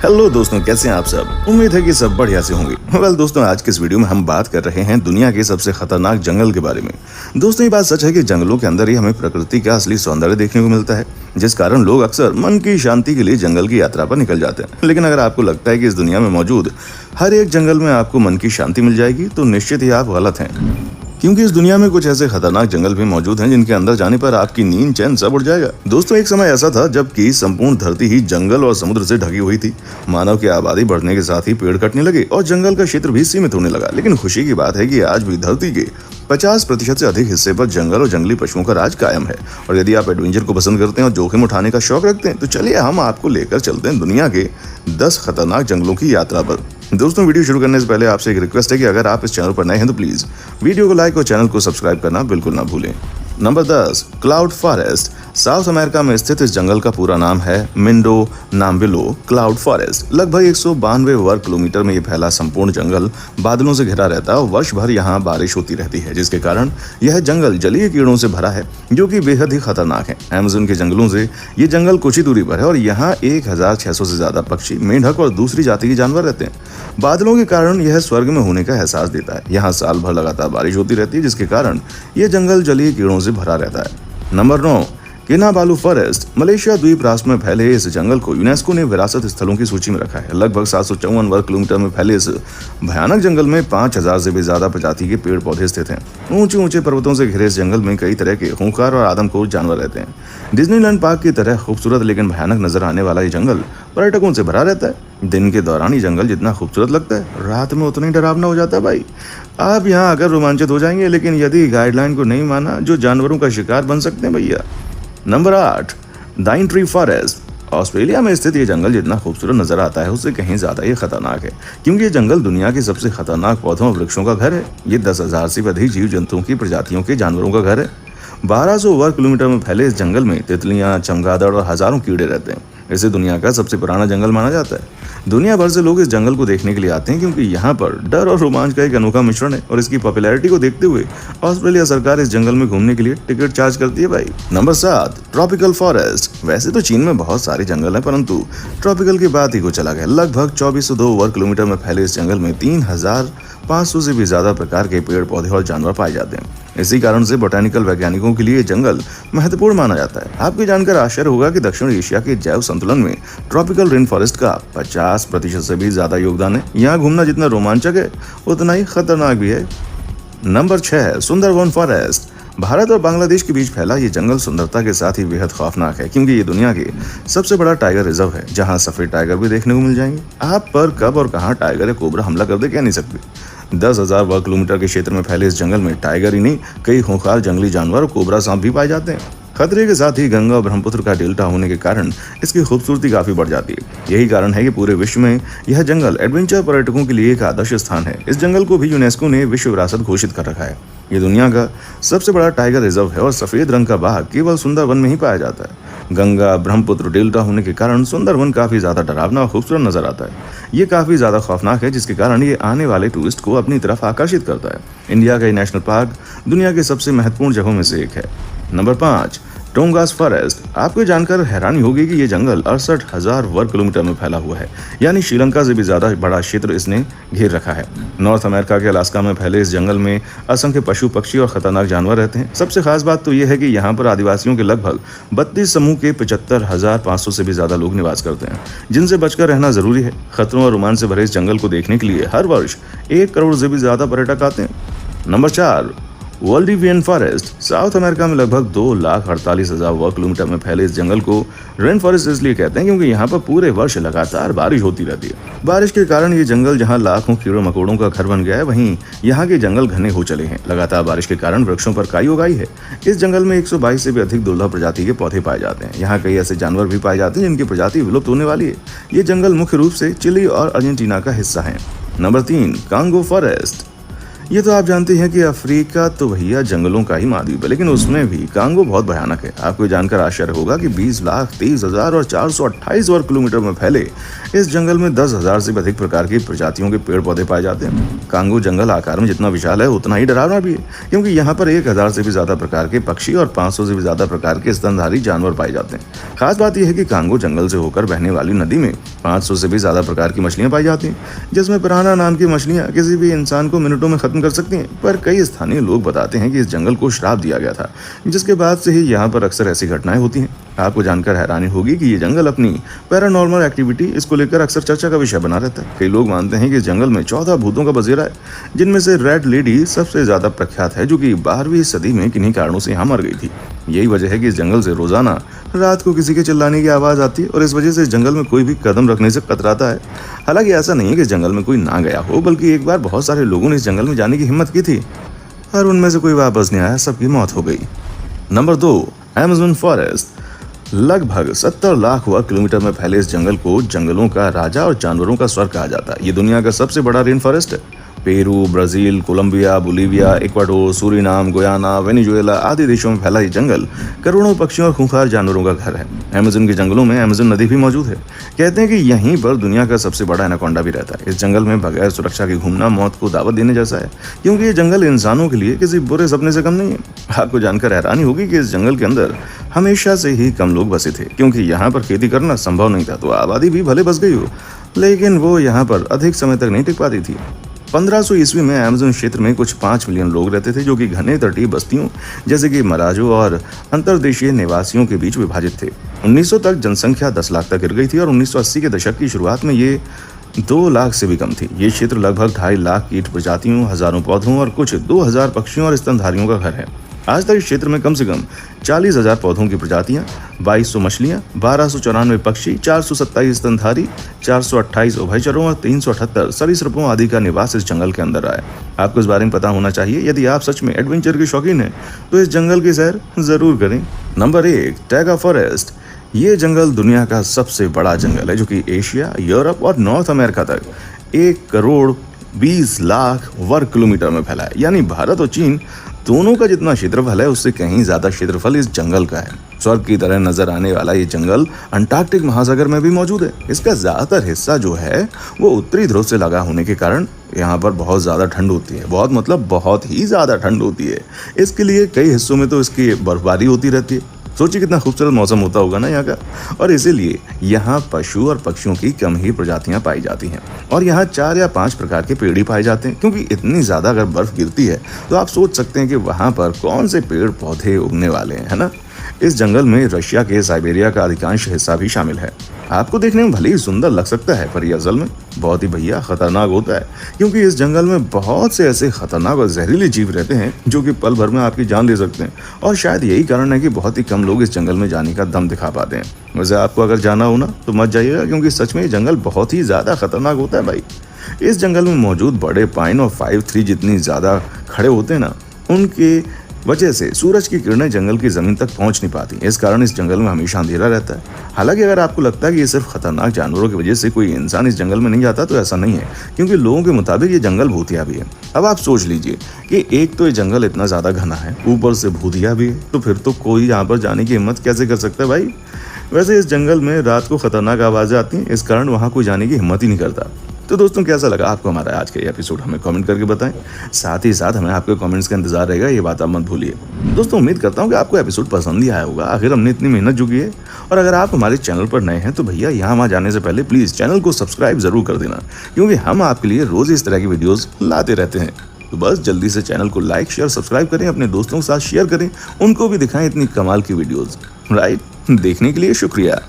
Hello दोस्तों, कैसे हैं आप सब। उम्मीद है कि सब बढ़िया से होंगे। वेल दोस्तों, आज के इस वीडियो में हम बात कर रहे हैं दुनिया के सबसे खतरनाक जंगल के बारे में। दोस्तों, ये बात सच है कि जंगलों के अंदर ही हमें प्रकृति का असली सौंदर्य देखने को मिलता है, जिस कारण लोग अक्सर मन की शांति के लिए जंगल की यात्रा पर निकल जाते हैं। लेकिन अगर आपको लगता है कि इस दुनिया में मौजूद हर एक जंगल में आपको मन की शांति मिल जाएगी, तो निश्चित ही आप गलत हैं। क्योंकि इस दुनिया में कुछ ऐसे खतरनाक जंगल भी मौजूद हैं जिनके अंदर जाने पर आपकी नींद चैन सब उड़ जाएगा। दोस्तों, एक समय ऐसा था जबकि संपूर्ण धरती ही जंगल और समुद्र से ढकी हुई थी। मानव की आबादी बढ़ने के साथ ही पेड़ कटने लगे और जंगल का क्षेत्र भी सीमित होने लगा। लेकिन खुशी की बात है कि आज भी धरती के 50% से अधिक हिस्से पर जंगल और जंगली पशुओं का राज कायम है। और यदि आप एडवेंचर को पसंद करते हैं और जोखिम उठाने का शौक रखते हैं, तो चलिए हम आपको लेकर चलते हैं दुनिया के 10 खतरनाक जंगलों की यात्रा पर। दोस्तों, वीडियो शुरू करने से पहले आपसे एक रिक्वेस्ट है कि अगर आप इस चैनल पर नए हैं तो प्लीज वीडियो को लाइक और चैनल को सब्सक्राइब करना बिल्कुल ना भूलें। Number 10, cloud forest. South America में स्थित इस जंगल का पूरा नाम है मिंडो नाम्बिलो क्लाउड फॉरेस्ट। लगभग 192 वर्ग किलोमीटर में ये फैला संपूर्ण जंगल बादलों से घिरा रहता है और वर्ष भर यहाँ बारिश होती रहती है, जिसके कारण यह जंगल जलीय कीड़ों से भरा है जो कि बेहद ही खतरनाक है। अमेज़न के जंगलों से ये जंगल कुछ ही दूरी पर है और यहाँ 1600 से ज्यादा पक्षी, मेंढक और दूसरी जाति के जानवर रहते हैं। बादलों के कारण यह स्वर्ग में होने का एहसास देता है। यहाँ साल भर लगातार बारिश होती रहती है, जिसके कारण यह जंगल जलीय कीड़ों से भरा रहता है। Number 9, किनाबालू forest. मलेशिया द्वीप राष्ट्र में फैले इस जंगल को यूनेस्को ने विरासत स्थलों की सूची में रखा है। लगभग 754 वर्ग किलोमीटर में फैले इस भयानक जंगल में 5000 से भी ज्यादा प्रजाति के पेड़ पौधे स्थित हैं। ऊंचे ऊंचे पर्वतों से घिरे इस जंगल में कई तरह के खूंखार और आदमखोर जानवर रहते हैं। डिज्नीलैंड पार्क की तरह खूबसूरत लेकिन भयानक नजर आने वाला ये जंगल पर्यटकों से भरा रहता है। दिन के दौरान ये जंगल जितना खूबसूरत लगता है, रात में उतना ही डरावना हो जाता है। भाई, आप यहाँ आकर रोमांचित हो जाएंगे, लेकिन यदि गाइडलाइन को नहीं माना, जो जानवरों का शिकार बन सकते हैं भैया। Number 8, दाइनट्री forest. ऑस्ट्रेलिया में स्थित ये जंगल जितना खूबसूरत नजर आता है, उससे कहीं ज्यादा ये खतरनाक है, क्योंकि ये जंगल दुनिया के सबसे खतरनाक पौधों और वृक्षों का घर है। ये 10,000 से अधिक जीव जंतुओं की प्रजातियों के जानवरों का घर है। 1200 वर्ग किलोमीटर में फैले इस जंगल में तितलियां, चमगादड़ और हजारों कीड़े रहते हैं। इसे दुनिया का सबसे पुराना जंगल माना जाता है। दुनिया भर से लोग इस जंगल को देखने के लिए आते हैं, क्योंकि यहाँ पर डर और रोमांच का एक अनोखा मिश्रण है। और इसकी पॉपुलैरिटी को देखते हुए ऑस्ट्रेलिया सरकार इस जंगल में घूमने के लिए टिकट चार्ज करती है भाई। Number 7, tropical forest. वैसे तो चीन में बहुत सारे जंगल हैं, परंतु ट्रॉपिकल की बात ही को चला गया। लगभग 2402 वर्ग किलोमीटर में फैले इस जंगल में 3500 से भी ज्यादा प्रकार के पेड़ पौधे और जानवर पाए जाते हैं। इसी कारण से बोटैनिकल वैज्ञानिकों के लिए जंगल महत्वपूर्ण माना जाता है। आपको जानकर आश्चर्य होगा कि दक्षिण एशिया के जैव संतुलन में ट्रॉपिकल रेन फॉरेस्ट का 50% से भी ज्यादा योगदान है। यहाँ घूमना जितना रोमांचक है, उतना ही खतरनाक भी है। Number 6, Sundarban forest. भारत और बांग्लादेश के बीच फैला ये जंगल सुंदरता के साथ ही बेहद खौफनाक है, क्योंकि ये दुनिया के सबसे बड़ा टाइगर रिजर्व है, जहां सफेद टाइगर भी देखने को मिल जाएंगे। आप पर कब और कहां टाइगर या कोबरा हमला कर दे कह नहीं सकते। 10,000 वर्ग किलोमीटर के क्षेत्र में फैले इस जंगल में टाइगर ही नहीं, कई खूंखार जंगली जानवर और कोबरा सांप भी पाए जाते हैं। खतरे के साथ ही गंगा और ब्रह्मपुत्र का डेल्टा होने के कारण इसकी खूबसूरती काफी बढ़ जाती है। यही कारण है कि पूरे विश्व में यह जंगल एडवेंचर पर्यटकों के लिए एक आदर्श स्थान है। इस जंगल को भी यूनेस्को ने विश्व विरासत घोषित कर रखा है। ये दुनिया का सबसे बड़ा टाइगर रिजर्व है और सफेद रंग का बाघ केवल सुंदरवन में ही पाया जाता है। गंगा ब्रह्मपुत्र डेल्टा होने के कारण सुंदरवन काफी ज्यादा डरावना और खूबसूरत नजर आता है। ये काफी ज्यादा खौफनाक है, जिसके कारण ये आने वाले टूरिस्ट को अपनी तरफ आकर्षित करता है। इंडिया का ये नेशनल पार्क दुनिया के सबसे महत्वपूर्ण जगहों में से एक है। Number 5, Tongass forest. आपको जानकर हैरानी होगी कि ये जंगल 68,000 वर्ग किलोमीटर में फैला हुआ है, यानी श्रीलंका से भी ज्यादा बड़ा क्षेत्र इसने घेर रखा है। नॉर्थ अमेरिका के अलास्का में फैले इस जंगल में असंख्य पशु, पक्षी और खतरनाक जानवर रहते हैं। सबसे खास बात तो यह है कि यहाँ पर आदिवासियों के लगभग 32 समूह के 75,500 से भी ज्यादा लोग निवास करते हैं, जिनसे बचकर रहना जरूरी है। खतरों और रोमांच से भरे इस जंगल को देखने के लिए हर वर्ष 1 करोड़ से भी ज्यादा पर्यटक आते हैं। Number 4, Valdivian forest. South America में लगभग 2,48,000 वर्ग किलोमीटर में फैले इस जंगल को रेन फॉरेस्ट इसलिए कहते हैं, क्योंकि यहाँ पर पूरे वर्ष लगातार बारिश होती रहती है। बारिश के कारण ये जंगल जहाँ लाखों कीड़ों मकोड़ों का घर बन गया है, वहीं यहाँ के जंगल घने हो चले हैं। लगातार बारिश के कारण वृक्षों पर काई उगाई है। इस जंगल में 122 से भी अधिक दुर्लभ प्रजाति के पौधे पाए जाते हैं। यहाँ कई ऐसे जानवर भी पाए जाते हैं जिनकी प्रजाति विलुप्त होने वाली है। ये जंगल मुख्य रूप से चिली और अर्जेंटीना का हिस्सा है। Number 3, Congo forest. ये तो आप जानते हैं कि अफ्रीका तो भैया जंगलों का ही महाद्वीप है, लेकिन उसमें भी कांगो बहुत भयानक है। आपको जानकर आश्चर्य होगा कि 20,30,000 और 428 वर्ग किलोमीटर में फैले इस जंगल में 10,000 से भी अधिक प्रकार की प्रजातियों के पेड़ पौधे पाए जाते हैं। कांगो जंगल आकार में जितना विशाल है उतना ही डरावना भी है, क्योंकि यहाँ पर 1,000 से भी ज्यादा प्रकार के पक्षी और 500 से भी ज्यादा प्रकार के स्तनधारी जानवर पाए जाते हैं। खास बात यह है कि कांगो जंगल से होकर बहने वाली नदी में 500 से भी ज्यादा प्रकार की मछलियां पाई जाती हैं, जिसमें पिरान्हा नाम की मछलियां किसी भी इंसान को मिनटों में खत्म कर सकती हैं। पर कई स्थानीय लोग बताते हैं कि इस जंगल को श्राप दिया गया था, जिसके बाद से ही यहाँ पर अक्सर ऐसी घटनाएं होती हैं। आपको जानकर हैरानी होगी कि ये जंगल अपनी पैरानॉर्मल एक्टिविटी इसको लेकर अक्सर चर्चा का विषय बना रहता है। कई लोग मानते हैं कि इस जंगल में 14 भूतों का बसेरा है, जिनमें से रेड लेडी सबसे ज्यादा प्रख्यात है, जो कि 12वीं सदी में किन्हीं कारणों से यहाँ मर गई थी। यही वजह है कि इस जंगल से रोजाना रात को किसी के चिल्लाने की आवाज आती है और इस वजह से इस जंगल में कोई भी कदम रखने से कतराता है। हालांकि ऐसा नहीं है कि इस जंगल में कोई ना गया हो, बल्कि एक बार बहुत सारे लोगों ने इस जंगल में जाने की हिम्मत की थी और उनमें से कोई वापस नहीं आया, सबकी मौत हो गई। Number 2, Amazon forest. लगभग 70 लाख वर्ग किलोमीटर में फैले इस जंगल को जंगलों का राजा और जानवरों का स्वर्ग कहा जाता है। ये दुनिया का सबसे बड़ा रेन फॉरेस्ट है। Peru, Brazil, Colombia, Bolivia, Ecuador, Suriname, Guyana, Venezuela आदि देशों में फैला ये जंगल करोड़ों पक्षियों और खूंखार जानवरों का घर है। अमेज़न के जंगलों में अमेज़न नदी भी मौजूद है। कहते हैं कि यहीं पर दुनिया का सबसे बड़ा एनाकोंडा भी रहता है। इस जंगल में बगैर सुरक्षा के घूमना मौत को दावत देने जैसा है, क्योंकि ये जंगल इंसानों के लिए किसी बुरे सपने से कम नहीं है। आपको जानकर हैरानी होगी कि इस जंगल के अंदर हमेशा से ही कम लोग बसे थे, क्योंकि यहाँ पर खेती करना संभव नहीं था। तो आबादी भी भले बस गई हो, लेकिन वो यहाँ पर अधिक समय तक नहीं टिक पाती थी। 1500 ईस्वी में अमेज़न क्षेत्र में कुछ 5 मिलियन लोग रहते थे, जो कि घने तटीय बस्तियों जैसे कि मराजो और अंतर्देशीय निवासियों के बीच विभाजित थे। 1900 तक जनसंख्या 10 लाख तक गिर गई थी और 1980 के दशक की शुरुआत में ये 2 लाख से भी कम थी। ये क्षेत्र लगभग 2.5 लाख कीट प्रजातियों, हजारों पौधों और कुछ 2000 पक्षियों और स्तनधारियों का घर है। आज तक इस क्षेत्र में कम से कम 40,000 पौधों की प्रजातियां, 2200 मछलियां, 1294 पक्षी, 427 स्तनधारी, 428 उभयचरों और 378 सरीसृपों आदि का निवास इस जंगल के अंदर आया। आपको इस बारे में पता होना चाहिए। यदि आप सच में एडवेंचर के शौकीन हैं तो इस जंगल की सैर जरूर करें। Number 1, taiga forest. ये जंगल दुनिया का सबसे बड़ा जंगल है, जो कि एशिया, यूरोप और नॉर्थ अमेरिका तक 1 करोड़ 20 लाख वर्ग किलोमीटर में फैला है। यानी भारत और चीन दोनों का जितना क्षेत्रफल है, उससे कहीं ज्यादा क्षेत्रफल इस जंगल का है। स्वर्ग की तरह नजर आने वाला ये जंगल अंटार्कटिक महासागर में भी मौजूद है। इसका ज्यादातर हिस्सा जो है वो उत्तरी ध्रुव से लगा होने के कारण यहाँ पर बहुत ज्यादा ठंड होती है। बहुत ही ज्यादा ठंड होती है। इसके लिए कई हिस्सों में तो इसकी बर्फबारी होती रहती है। सोचिए कितना खूबसूरत मौसम होता होगा ना यहाँ का। और इसीलिए यहाँ पशु और पक्षियों की कम ही प्रजातियां पाई जाती हैं और यहाँ 4 या 5 प्रकार के पेड़ ही पाए जाते हैं, क्योंकि इतनी ज्यादा अगर बर्फ गिरती है तो आप सोच सकते हैं कि वहाँ पर कौन से पेड़ पौधे उगने वाले हैं, है ना। इस जंगल में रशिया के साइबेरिया का अधिकांश हिस्सा भी शामिल है। आपको देखने में भले ही सुंदर लग सकता है, पर यह असल में बहुत ही भैया खतरनाक होता है, क्योंकि इस जंगल में बहुत से ऐसे खतरनाक और जहरीले जीव रहते हैं जो कि पल भर में आपकी जान ले सकते हैं। और शायद यही कारण है कि बहुत ही कम लोग इस जंगल में जाने का दम दिखा पाते हैं। वैसे आपको अगर जाना हो ना तो मत जाइएगा, क्योंकि सच में ये जंगल बहुत ही ज्यादा खतरनाक होता है भाई। इस जंगल में मौजूद बड़े पाइन और 5-3 जितनी ज्यादा खड़े होते हैं ना, उनके वजह से सूरज की किरणें जंगल की जमीन तक पहुंच नहीं पाती। इस कारण इस जंगल में हमेशा अंधेरा रहता है। हालांकि अगर आपको लगता है कि ये सिर्फ खतरनाक जानवरों की वजह से कोई इंसान इस जंगल में नहीं जाता, तो ऐसा नहीं है, क्योंकि लोगों के मुताबिक ये जंगल भूतिया भी है। अब आप सोच लीजिए कि एक तो ये जंगल इतना ज्यादा घना है, ऊपर से भूतिया भी है, तो फिर तो कोई यहाँ पर जाने की हिम्मत कैसे कर सकता है भाई। वैसे इस जंगल में रात को खतरनाक आवाजें आती हैं, इस कारण वहाँ कोई जाने की हिम्मत ही नहीं करता। तो दोस्तों, कैसा लगा आपको हमारा आज का ये एपिसोड, हमें कमेंट करके बताएं। साथ ही साथ हमें आपके कमेंट्स का इंतजार रहेगा, ये बात आप मत भूलिए। दोस्तों, उम्मीद करता हूँ कि आपको एपिसोड पसंद ही आया होगा। आखिर हमने इतनी मेहनत जो की है। और अगर आप हमारे चैनल पर नए हैं तो भैया यहाँ वहाँ जाने से पहले प्लीज चैनल को सब्सक्राइब जरूर कर देना, क्योंकि हम आपके लिए रोज इस तरह की वीडियोज लाते रहते हैं। तो बस जल्दी से चैनल को लाइक, शेयर, सब्सक्राइब करें, अपने दोस्तों के साथ शेयर करें, उनको भी दिखाएं इतनी कमाल की वीडियोज। राइट, देखने के लिए शुक्रिया।